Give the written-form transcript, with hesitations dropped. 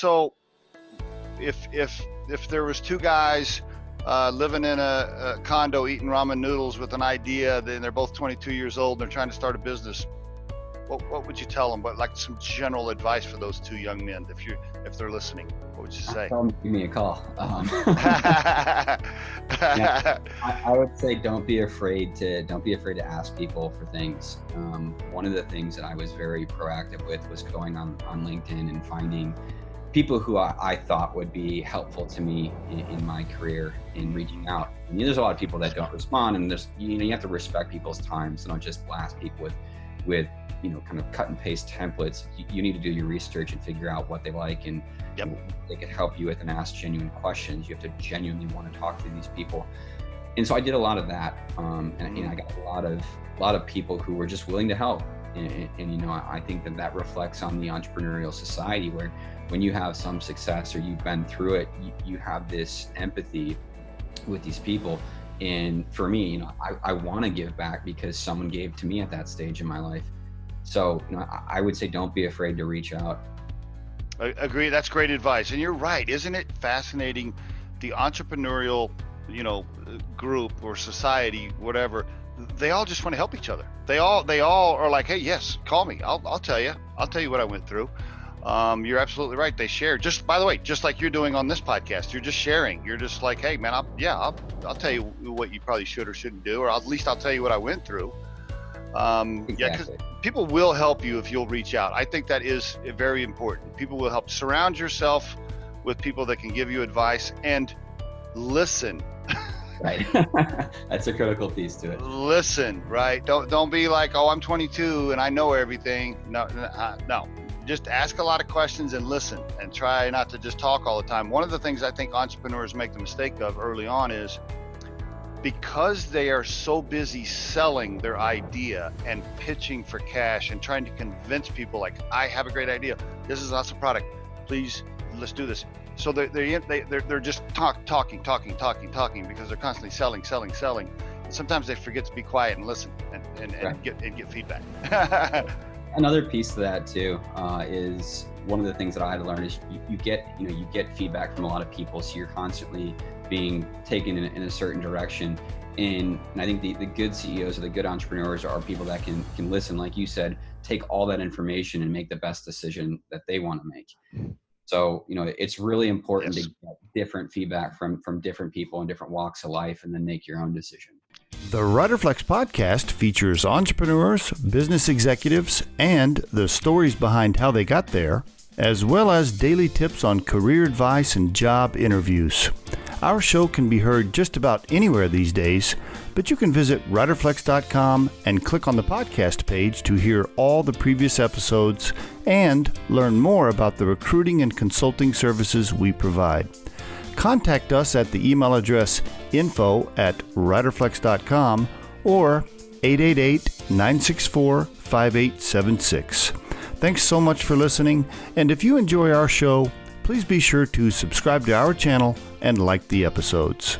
So if there was two guys living in a condo eating ramen noodles with an idea, then they're both 22 years old and they're trying to start a business, what would you tell them? But like some general advice for those two young men, if they're listening, what would you say? Tell them to give me a call. Yeah, I would say don't be afraid to ask people for things. One of the things that I was very proactive with was going on LinkedIn and finding people who I thought would be helpful to me in my career in reaching out. And there's a lot of people that don't respond, and you have to respect people's time. So don't just blast people with kind of cut and paste templates. You need to do your research and figure out what they like, and they could help you with and ask genuine questions. You have to genuinely want to talk to these people. And so I did a lot of that. And I got a lot of people who were just willing to help. And I think that reflects on the entrepreneurial society, where when you have some success or you've been through it, you have this empathy with these people. And for me, I want to give back because someone gave to me at that stage in my life. So I would say don't be afraid to reach out. I agree. That's great advice. And you're right. Isn't it fascinating? The entrepreneurial, group or society, whatever, they all just want to help each other. They all are like, hey, yes, call me. I'll tell you. I'll tell you what I went through. You're absolutely right. They share. Just by the way, just like you're doing on this podcast, you're just sharing. You're just like, hey, man, I'll tell you what you probably should or shouldn't do, or at least I'll tell you what I went through. Exactly. Yeah, because people will help you if you'll reach out. I think that is very important. People will help. Surround yourself with people that can give you advice and listen. Right. That's a critical piece to it. Listen, right? Don't be like, oh, I'm 22 and I know everything. No. Just ask a lot of questions and listen, and try not to just talk all the time. One of the things I think entrepreneurs make the mistake of early on is because they are so busy selling their idea and pitching for cash and trying to convince people, like, I have a great idea. This is an awesome product. Please, let's do this. So they're just talking because they're constantly selling. And sometimes they forget to be quiet and listen and Right. get feedback. Another piece to that too is one of the things that I had to learn is you get feedback from a lot of people, so you're constantly being taken in a certain direction. And I think the good CEOs or the good entrepreneurs are people that can listen, like you said, take all that information and make the best decision that they want to make. So it's really important to get different feedback from different people in different walks of life, and then make your own decision. The Riderflex podcast features entrepreneurs, business executives, and the stories behind how they got there, as well as daily tips on career advice and job interviews. Our show can be heard just about anywhere these days, but you can visit riderflex.com and click on the podcast page to hear all the previous episodes and learn more about the recruiting and consulting services we provide. Contact us at the email address info@riderflex.com or 888-964-5876. Thanks so much for listening, and if you enjoy our show, please be sure to subscribe to our channel and like the episodes.